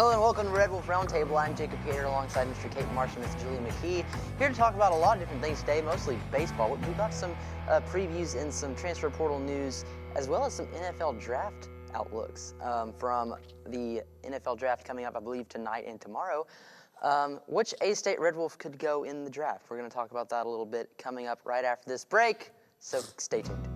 Hello and welcome to Red Wolf Roundtable. I'm Jacob Cater alongside Mr. Kate Marsh and Miss Julie McKee. Here to talk about a lot of different things today, mostly baseball. We've got some previews and some transfer portal news, as well as some NFL draft outlooks from the NFL draft coming up, I believe, tonight and tomorrow. Which A-State Red Wolf could go in the draft? We're going to talk about that a little bit coming up right after this break, so stay tuned.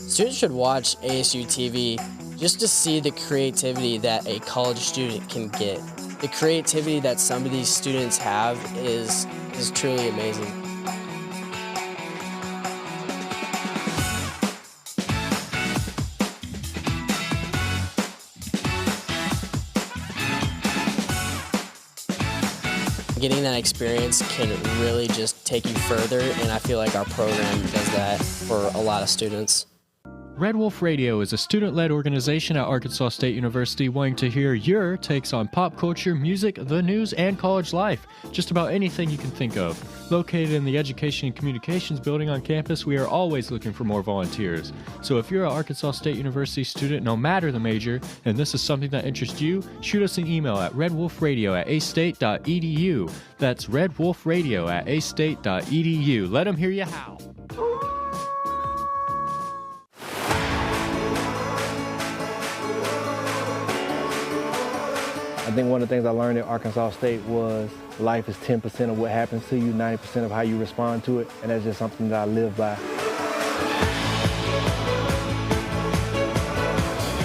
Students should watch ASU-TV just to see the creativity that a college student can get. The creativity that some of these students have is truly amazing. Getting that experience can really just take you further, and I feel like our program does that for a lot of students. Red Wolf Radio is a student-led organization at Arkansas State University wanting to hear your takes on pop culture, music, the news, and college life. Just about anything you can think of. Located in the Education and Communications building on campus, we are always looking for more volunteers. So if you're an Arkansas State University student, no matter the major, and this is something that interests you, shoot us an email at redwolfradio@astate.edu. That's redwolfradio@astate.edu. Let them hear you how. I think one of the things I learned at Arkansas State was life is 10% of what happens to you, 90% of how you respond to it, and that's just something that I live by.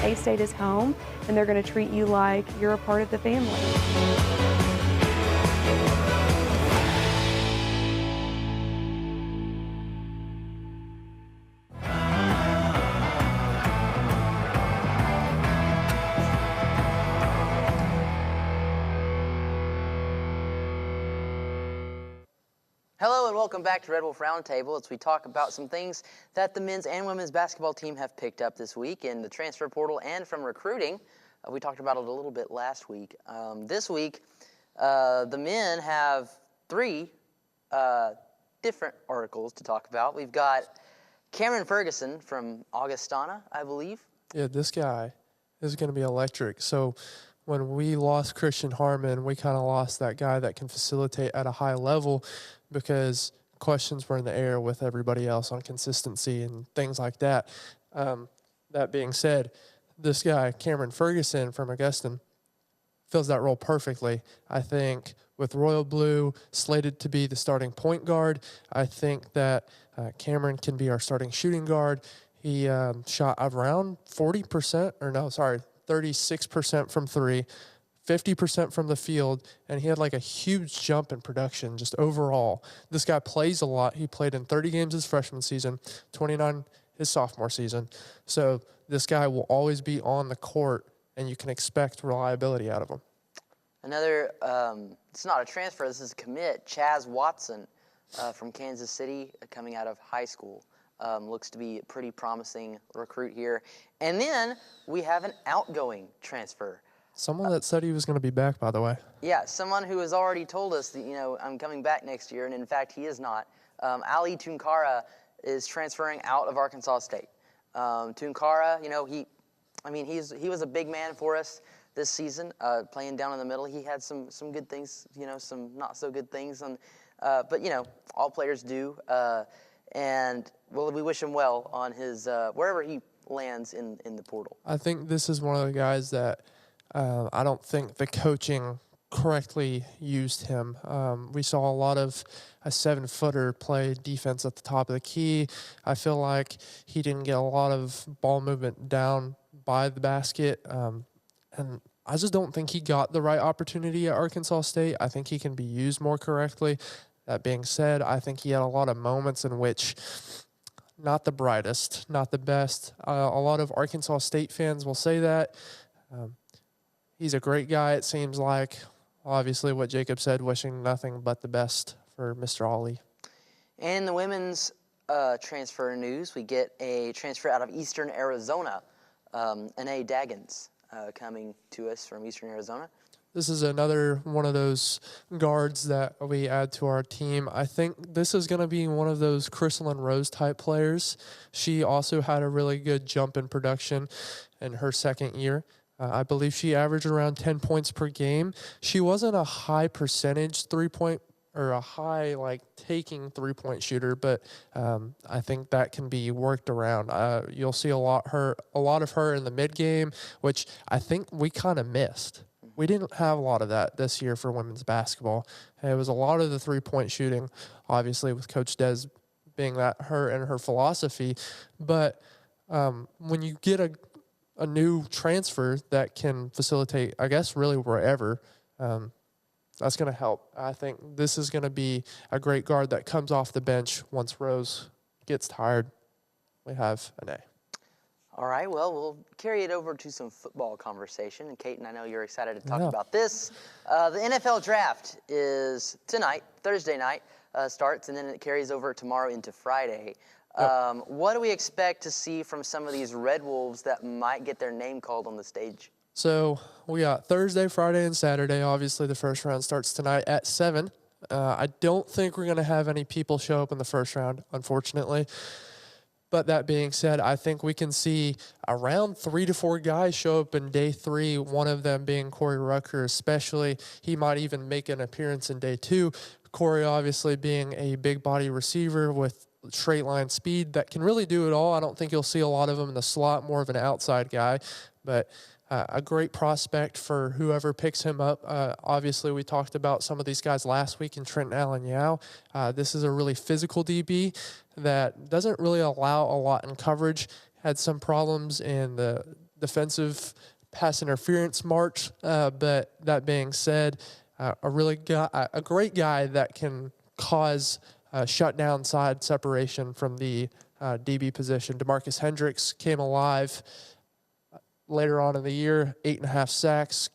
A-State is home, and they're going to treat you like you're a part of the family. Hello and welcome back to Red Wolf Roundtable as we talk about some things that the men's and women's basketball team have picked up this week in the transfer portal and from recruiting. We talked about it a little bit last week. This week, the men have three different articles to talk about. We've got Cameron Ferguson from Augustana, I believe. Yeah, this guy is going to be electric. So when we lost Christian Harmon, we kind of lost that guy that can facilitate at a high level, because questions were in the air with everybody else on consistency and things like that. That being said, this guy, Cameron Ferguson from Augustine, fills that role perfectly. I think with Royal Blue slated to be the starting point guard, I think that Cameron can be our starting shooting guard. He shot around 36% from three, 50% from the field, and he had like a huge jump in production just overall. This guy plays a lot. He played in 30 games his freshman season, 29 his sophomore season. So this guy will always be on the court, and you can expect reliability out of him. Another, it's not a transfer, this is a commit, Chaz Watson from Kansas City coming out of high school. Looks to be a pretty promising recruit here. And then we have an outgoing transfer. Someone that said he was going to be back, by the way. Yeah, someone who has already told us that, I'm coming back next year, and in fact, he is not. Ali Tunkara is transferring out of Arkansas State. Tunkara, he was a big man for us this season, playing down in the middle. He had some good things, some not so good things, but all players do. And we wish him well on his wherever he lands in the portal. I think this is one of the guys that I don't think the coaching correctly used him. We saw a lot of a 7-footer play defense at the top of the key. I feel like he didn't get a lot of ball movement down by the basket. And I just don't think he got the right opportunity at Arkansas State. I think he can be used more correctly. That being said, I think he had a lot of moments in which not the brightest, not the best. A lot of Arkansas State fans will say that. He's a great guy, it seems like. Obviously, what Jacob said, wishing nothing but the best for Mr. Ali. And in the women's transfer news, we get a transfer out of Eastern Arizona, Anae Daggins coming to us from Eastern Arizona. This is another one of those guards that we add to our team. I think this is going to be one of those Crystalline Rose type players. She also had a really good jump in production in her second year. I believe she averaged around 10 points per game. She wasn't a high percentage three-point or a high taking three-point shooter, but I think that can be worked around. You'll see a lot of her in the mid game, which I think we kind of missed. We didn't have a lot of that this year for women's basketball. It was a lot of the three-point shooting, obviously with Coach Des being that her and her philosophy. But when you get a new transfer that can facilitate, I guess, really wherever, that's going to help. I think this is going to be a great guard that comes off the bench once Rose gets tired. We have an A. All right, well, we'll carry it over to some football conversation. And Kate, and I know you're excited to talk about this. The NFL draft is tonight, Thursday night, starts, and then it carries over tomorrow into Friday. What do we expect to see from some of these Red Wolves that might get their name called on the stage? So we got Thursday, Friday, and Saturday. Obviously, the first round starts tonight at 7. I don't think we're going to have any people show up in the first round, unfortunately. But that being said, I think we can see around 3 to 4 guys show up in day 3, one of them being Corey Rucker especially. He might even make an appearance in day 2. Corey obviously being a big body receiver with straight line speed that can really do it all. I don't think you'll see a lot of him in the slot, more of an outside guy. But a great prospect for whoever picks him up. Obviously, we talked about some of these guys last week in Trenton Allen Yao. This is a really physical DB that doesn't really allow a lot in coverage. Had some problems in the defensive pass interference march. But that being said, a great guy that can cause shutdown side separation from the DB position. DeMarcus Hendricks came alive later on in the year, 8.5 sacks.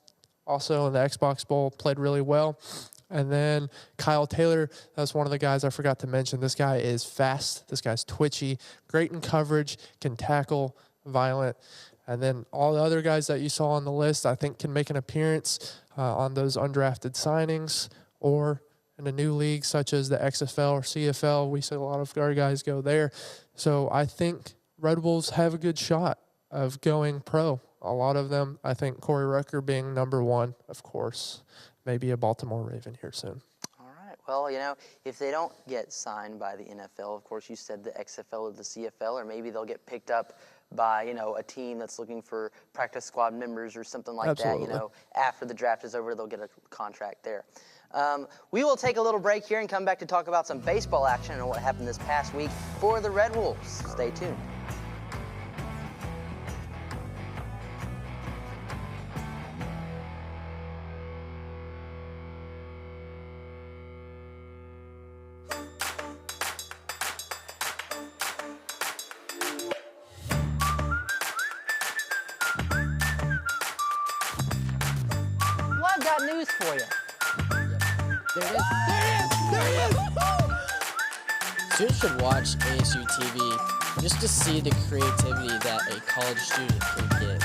Also in the Xbox Bowl, played really well. And then Kyle Taylor, that's one of the guys I forgot to mention. This guy is fast. This guy's twitchy, great in coverage, can tackle, violent. And then all the other guys that you saw on the list, I think can make an appearance on those undrafted signings or in a new league such as the XFL or CFL. We see a lot of our guys go there. So I think Red Wolves have a good shot of going pro. A lot of them, I think Corey Rucker being number 1, of course, maybe a Baltimore Raven here soon. All right. Well, if they don't get signed by the NFL, of course, you said the XFL or the CFL, or maybe they'll get picked up by, a team that's looking for practice squad members or something like Absolutely. that. After the draft is over, they'll get a contract there. We will take a little break here and come back to talk about some baseball action and what happened this past week for the Red Wolves. Stay tuned. Well, I've got news for you. There it is. Students should watch ASU-TV just to see the creativity that a college student can get.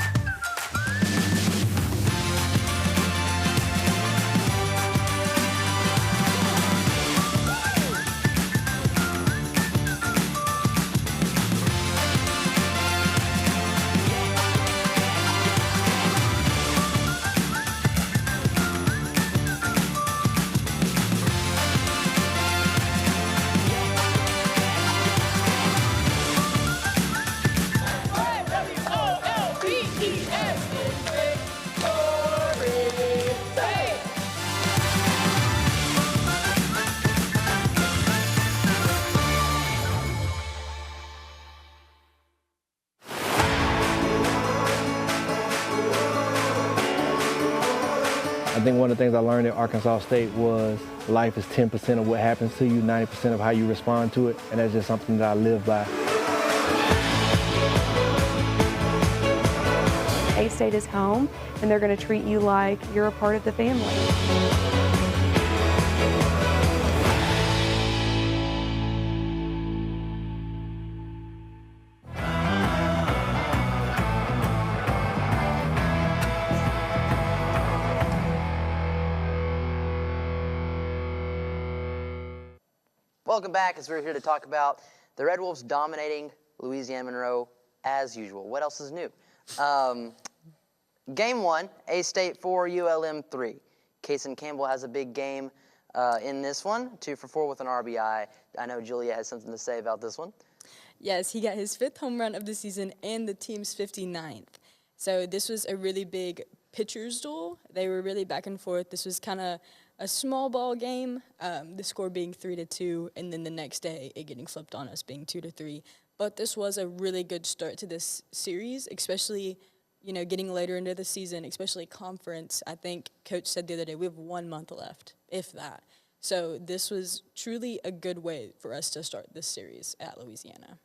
I think one of the things I learned at Arkansas State was life is 10% of what happens to you, 90% of how you respond to it, and that's just something that I live by. A-State is home, and they're going to treat you like you're a part of the family. Welcome back, as we're here to talk about the Red Wolves dominating Louisiana Monroe as usual. What else is new? Game 1, A-State 4, ULM 3. Kason Campbell has a big game in this one, 2 for 4 with an RBI. I know Julia has something to say about this one. Yes, he got his 5th home run of the season and the team's 59th. So this was a really big pitcher's duel. They were really back and forth. This was kind of a small ball game, the score being 3-2, and then the next day it getting flipped on us being 2-3. But this was a really good start to this series, especially, you know, getting later into the season, especially conference. I think Coach said the other day we have 1 month left, if that. So this was truly a good way for us to start this series at Louisiana.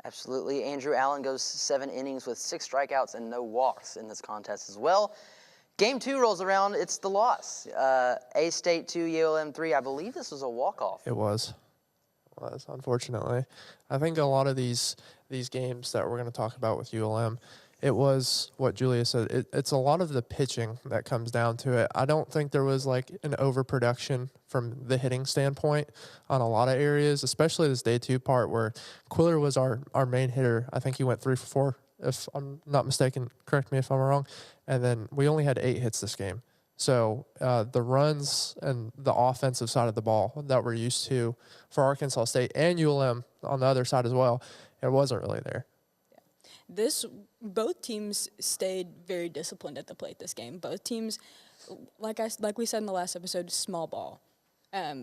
Absolutely. Andrew Allen goes 7 innings with 6 strikeouts and no walks in this contest as well. Game 2 rolls around. It's the loss. A-State 2, ULM 3. I believe this was a walk-off. It was, unfortunately. I think a lot of these games that we're going to talk about with ULM, it was what Julia said. It's a lot of the pitching that comes down to it. I don't think there was like an overproduction from the hitting standpoint on a lot of areas, especially this day 2 part where Quiller was our main hitter. I think he went 3 for 4, if I'm not mistaken. Correct me if I'm wrong. And then we only had 8 hits this game. So the runs and the offensive side of the ball that we're used to for Arkansas State and ULM on the other side as well, it wasn't really there. Both teams stayed very disciplined at the plate this game. Both teams, like we said in the last episode, small ball.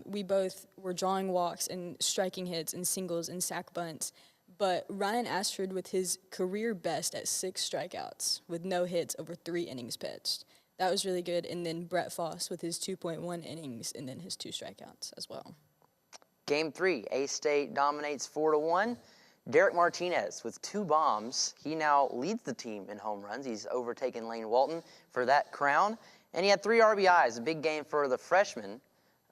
We both were drawing walks and striking hits and singles and sack bunts. But Ryan Ashford with his career best at 6 strikeouts with no hits over 3 innings pitched. That was really good. And then Brett Foss with his 2.1 innings and then his 2 strikeouts as well. Game 3, A-State dominates 4-1. Derek Martinez with 2 bombs. He now leads the team in home runs. He's overtaken Lane Walton for that crown. And he had 3 RBIs, a big game for the freshman.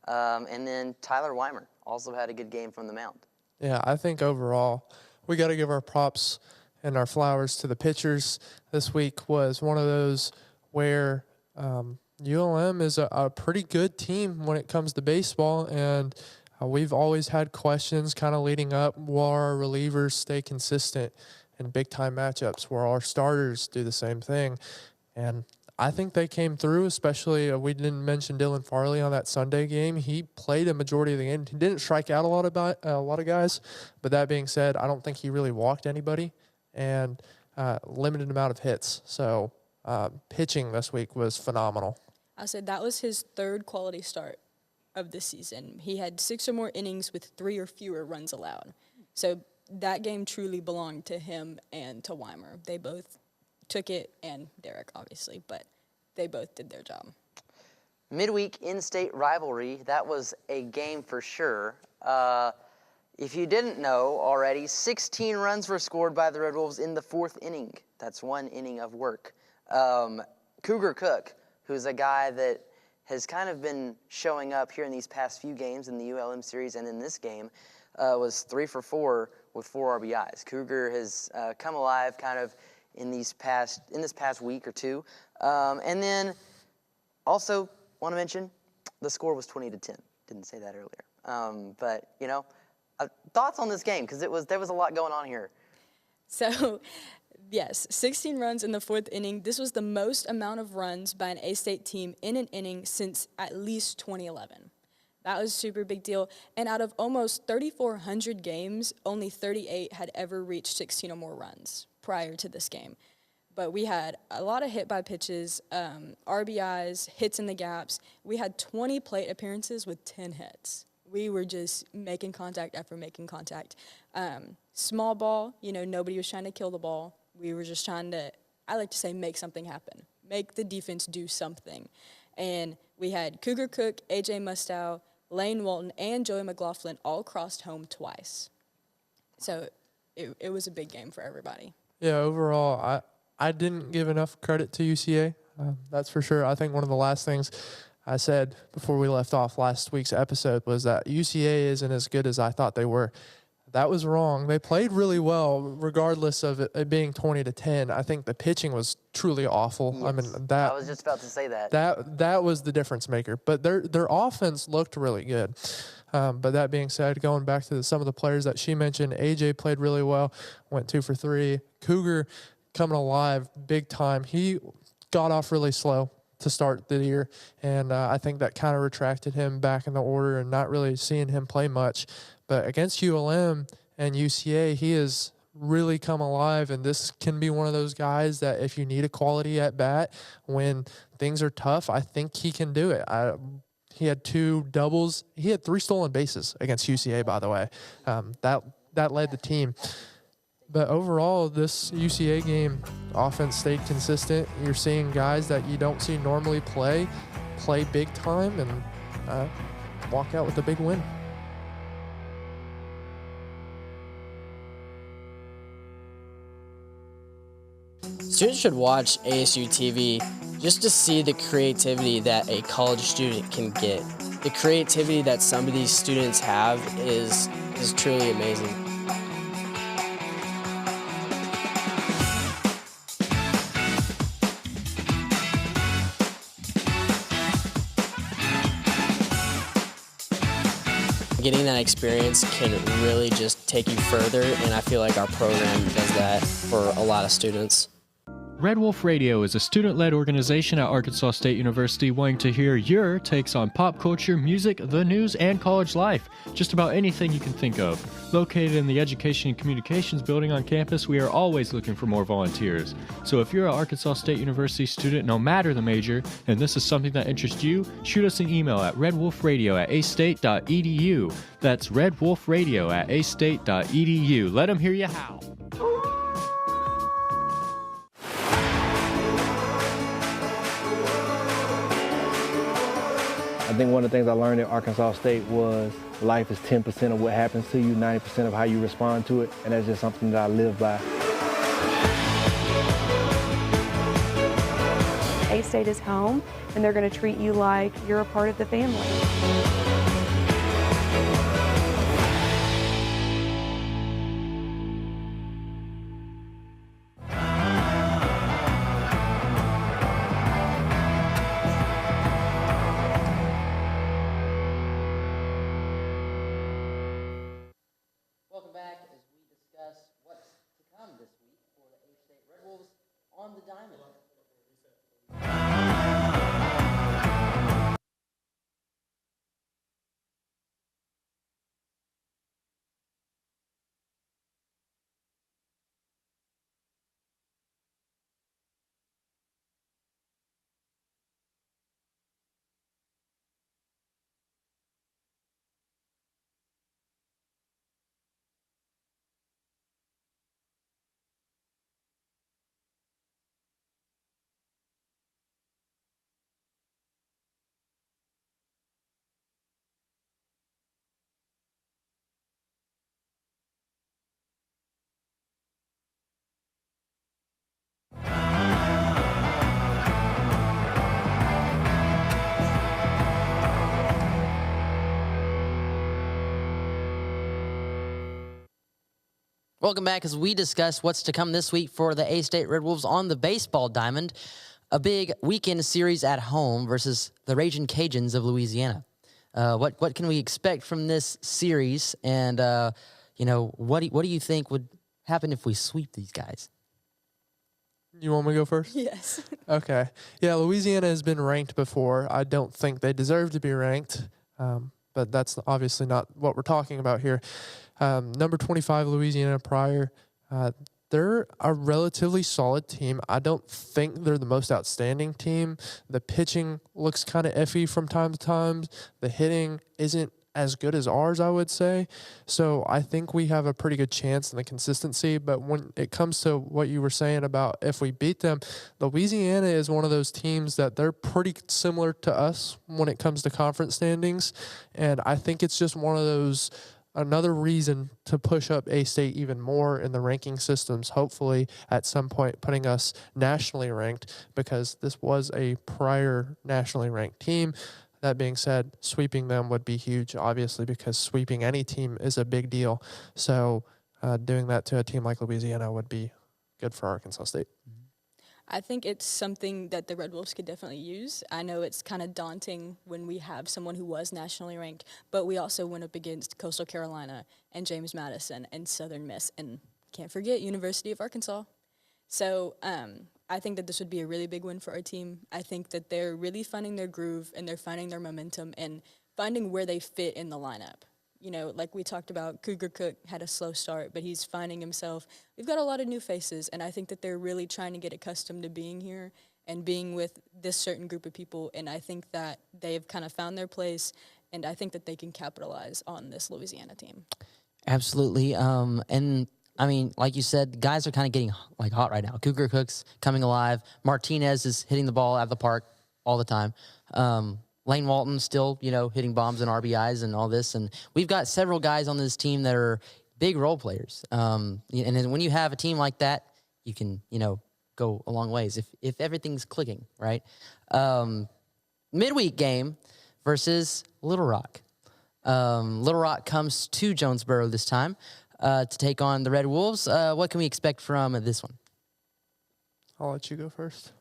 And then Tyler Weimer also had a good game from the mound. Yeah, I think overall we got to give our props and our flowers to the pitchers. This week was one of those where ULM is a pretty good team when it comes to baseball, and we've always had questions kind of leading up. Will our relievers stay consistent in big-time matchups? Will our starters do the same thing? And I think they came through, especially we didn't mention Dylan Farley on that Sunday game. He played a majority of the game. He didn't strike out a lot of guys, but that being said, I don't think he really walked anybody and limited amount of hits. So pitching this week was phenomenal. I said that was his 3rd quality start of the season. He had 6 or more innings with 3 or fewer runs allowed. So that game truly belonged to him and to Weimer. They both took it, and Derek obviously, but they both did their job. Midweek in-state rivalry, that was a game for sure. If you didn't know already, 16 runs were scored by the Red Wolves in the 4th inning. That's 1 inning of work. Cougar Cook, who's a guy that has kind of been showing up here in these past few games in the ULM series and in this game, was 3 for 4 with 4 RBIs. Cougar has come alive kind of in this past week or two. And then also want to mention the score was 20-10. Didn't say that earlier. But, you know, thoughts on this game, because there was a lot going on here. So, yes, 16 runs in the 4th inning. This was the most amount of runs by an A-State team in an inning since at least 2011. That was a super big deal. And out of almost 3,400 games, only 38 had ever reached 16 or more runs prior to this game. But we had a lot of hit by pitches, RBIs, hits in the gaps. We had 20 plate appearances with 10 hits. We were just making contact after making contact. Small ball, you know, nobody was trying to kill the ball. We were just trying to, I like to say, make something happen. Make the defense do something. And we had Cougar Cook, A.J. Mustow, Lane Walton, and Joey McLaughlin all crossed home twice. So it was a big game for everybody. Yeah, overall, I didn't give enough credit to UCA. That's for sure. I think one of the last things I said before we left off last week's episode was that UCA isn't as good as I thought they were. That was wrong. They played really well, regardless of it being 20-10. I think the pitching was truly awful. Yes. I mean, I was just about to say that. that was the difference maker. But their offense looked really good. But that being said, going back to some of the players that she mentioned, AJ played really well, went 2 for 3. Cougar coming alive big time. He got off really slow to start the year, and I think that kind of retracted him back in the order and not really seeing him play much. But against ULM and UCA, he has really come alive, and this can be one of those guys that if you need a quality at bat when things are tough, I think he can do it. He had 2 doubles. He had 3 stolen bases against UCA, by the way. That led the team. But overall, this UCA game, offense stayed consistent. You're seeing guys that you don't see normally play big time, and walk out with a big win. Students should watch ASU-TV just to see the creativity that a college student can get. The creativity that some of these students have is truly amazing. Getting that experience can really just take you further, and I feel like our program does that for a lot of students. Red Wolf Radio is a student-led organization at Arkansas State University wanting to hear your takes on pop culture, music, the news, and college life. Just about anything you can think of. Located in the Education and Communications building on campus, we are always looking for more volunteers. So if you're an Arkansas State University student, no matter the major, and this is something that interests you, shoot us an email at redwolfradio@astate.edu. That's redwolfradio@astate.edu. Let them hear you howl. I think one of the things I learned at Arkansas State was life is 10% of what happens to you, 90% of how you respond to it, and that's just something that I live by. A-State is home, and they're going to treat you like you're a part of the family. Welcome back as we discuss what's to come this week for the A-State Red Wolves on the diamond. Welcome back as we discuss what's to come this week for the A-State Red Wolves on the baseball diamond. A big weekend series at home versus the Ragin' Cajuns of Louisiana. What can we expect from this series? And, what do you think would happen if we sweep these guys? You want me to go first? Yes. Okay. Yeah, Louisiana has been ranked before. I don't think they deserve to be ranked, but that's obviously not what we're talking about here. Number 25, Louisiana prior. They're a relatively solid team. I don't think they're the most outstanding team. The pitching looks kind of iffy from time to time. The hitting isn't as good as ours, I would say. So I think we have a pretty good chance in the consistency. But when it comes to what you were saying about if we beat them, Louisiana is one of those teams that they're pretty similar to us when it comes to conference standings. And I think it's just one of those, another reason to push up A-State even more in the ranking systems, hopefully at some point putting us nationally ranked, because this was a prior nationally ranked team. That being said, sweeping them would be huge, obviously, because sweeping any team is a big deal. So doing that to a team like Louisiana would be good for Arkansas State. I think it's something that the Red Wolves could definitely use. I know it's kind of daunting when we have someone who was nationally ranked, but we also went up against Coastal Carolina and James Madison and Southern Miss, and can't forget University of Arkansas. So I think that this would be a really big win for our team. I think that they're really finding their groove and they're finding their momentum and finding where they fit in the lineup. You know, like we talked about, Cougar Cook had a slow start, but he's finding himself. We've got a lot of new faces, and I think that they're really trying to get accustomed to being here and being with this certain group of people, and I think that they've kind of found their place, and I think that they can capitalize on this Louisiana team. Absolutely. And, I mean, like you said, guys are kind of getting, like, hot right now. Cougar Cook's coming alive. Martinez is hitting the ball out of the park all the time. Lane Walton still, you know, hitting bombs and RBIs and all this. And we've got several guys on this team that are big role players. And then when you have a team like that, you can, you know, go a long ways if everything's clicking, right? Midweek game versus Little Rock. Little Rock comes to Jonesboro this time to take on the Red Wolves. What can we expect from this one? I'll let you go first.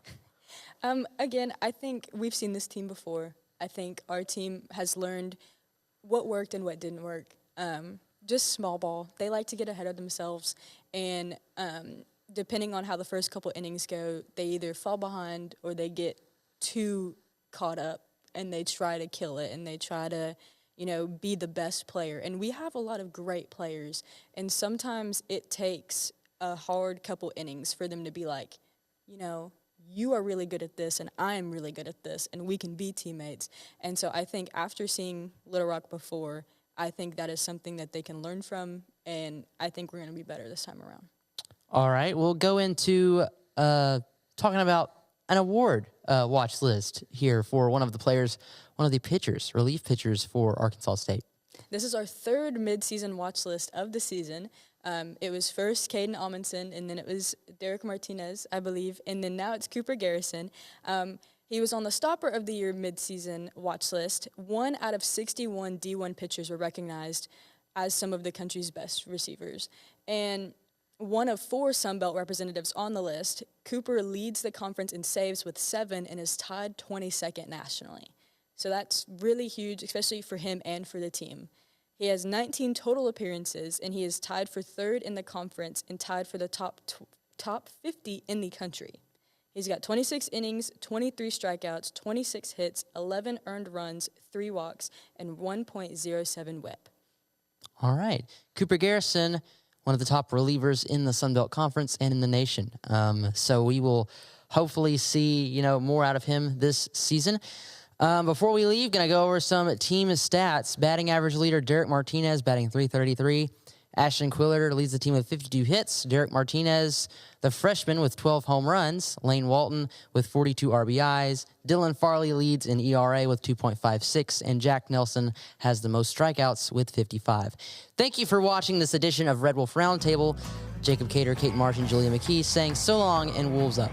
Again, I think we've seen this team before. I think our team has learned what worked and what didn't work. Just small ball. They like to get ahead of themselves, and depending on how the first couple innings go, they either fall behind or they get too caught up, and they try to kill it, and they try to, you know, be the best player. And we have a lot of great players, and sometimes it takes a hard couple innings for them to be like, you know, you are really good at this, and I am really good at this, and we can be teammates. And so I think after seeing Little Rock before, I think that is something that they can learn from, and I think we're going to be better this time around. All right, we'll go into talking about an award watch list here for one of the players, one of the pitchers, relief pitchers for Arkansas State. This is our third midseason watch list of the season. It was first Caden Amundsen, and then it was Derek Martinez, I believe, and then now it's Cooper Garrison. He was on the Stopper of the Year midseason watch list. 1 out of 61 D1 pitchers were recognized as some of the country's best receivers. And one of 4 Sunbelt representatives on the list, Cooper leads the conference in saves with 7 and is tied 22nd nationally. So that's really huge, especially for him and for the team. He has 19 total appearances, and he is tied for 3rd in the conference and tied for the top 50 in the country. He's got 26 innings, 23 strikeouts, 26 hits, 11 earned runs, 3 walks, and 1.07 whip. All right. Cooper Garrison, one of the top relievers in the Sun Belt Conference and in the nation. So we will hopefully see, you know, more out of him this season. Before we leave, going to go over some team stats. Batting average leader, Derek Martinez, batting .333. Ashton Quillard leads the team with 52 hits. Derek Martinez, the freshman, with 12 home runs. Lane Walton with 42 RBIs. Dylan Farley leads in ERA with 2.56. And Jack Nelson has the most strikeouts with 55. Thank you for watching this edition of Red Wolf Roundtable. Jacob Cater, Kate Marsh, and Julia McKee saying so long and Wolves up.